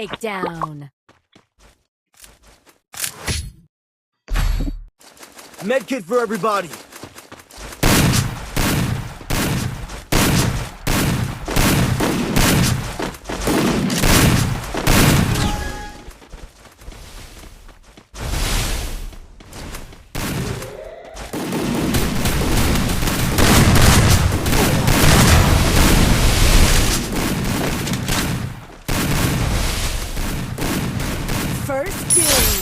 takedown. Medkit for everybody. First doom.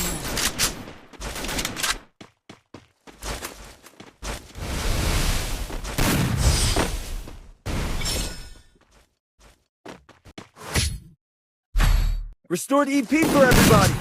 Restored EP for everybody.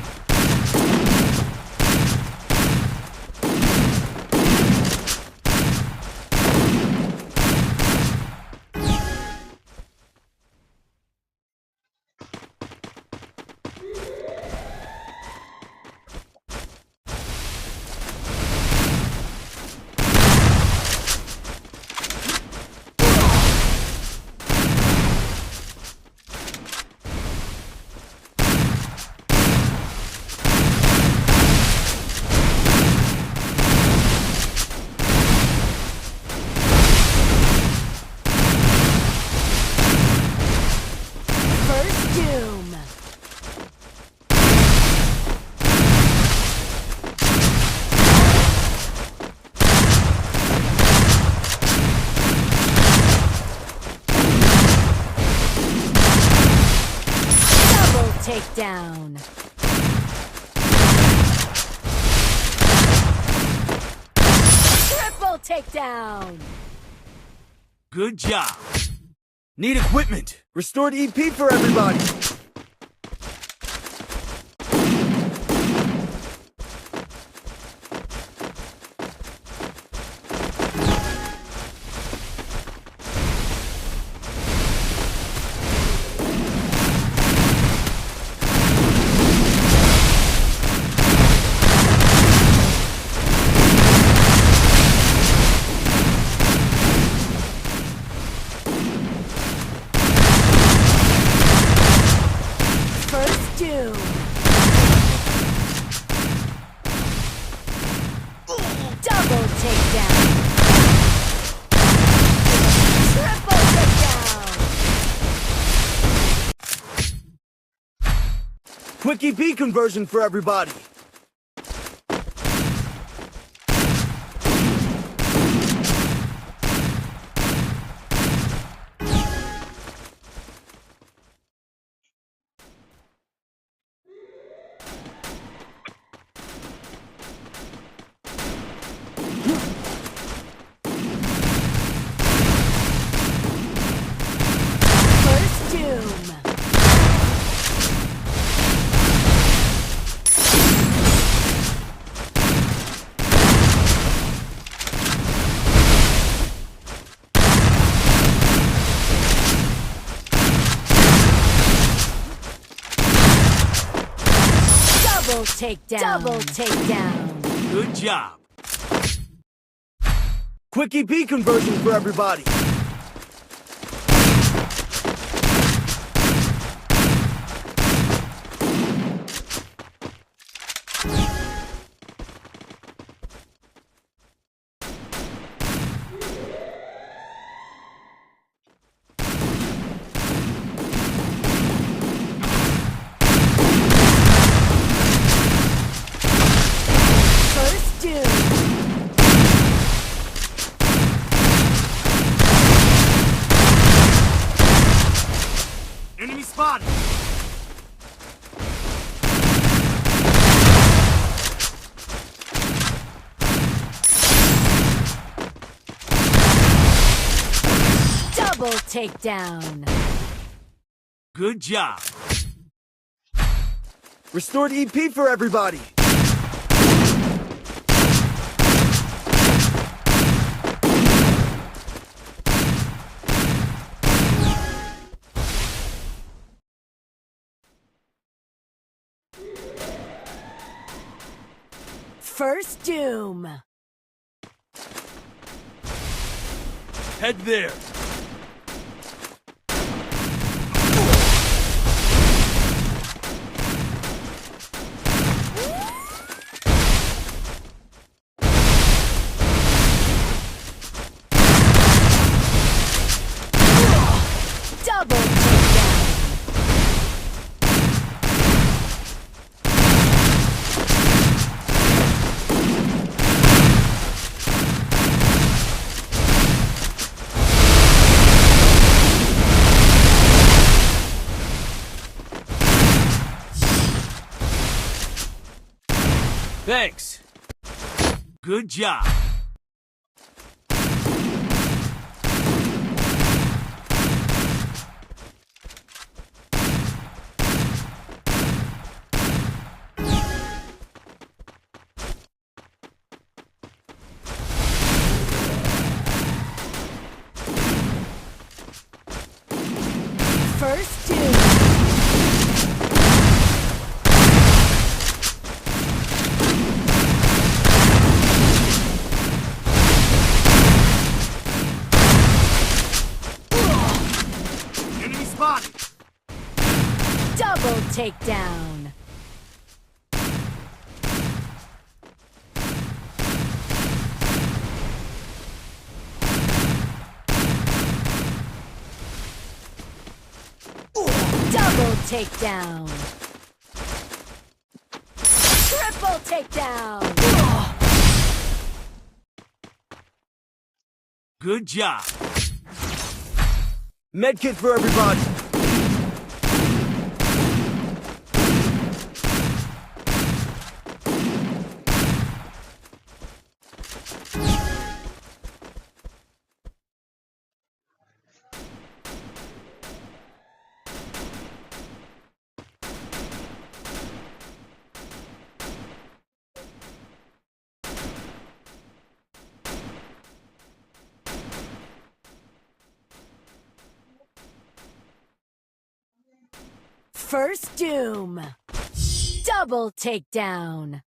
First doom. Double takedown. Triple takedown. Good job. Need equipment. Restored EP for everybody. First doom. Double takedown. Triple takedown. Quick EP conversion for everybody. First doom. Double takedown. Double takedown. Good job. Quick EP conversion for everybody. First doom. Enemy spotted. Double takedown. Good job. Restored EP for everybody. First doom. Head there. Good job. First doom. Enemy spotted. Double takedown. Double takedown. Triple takedown. Good job. Medkit for everybody. First doom. Double takedown.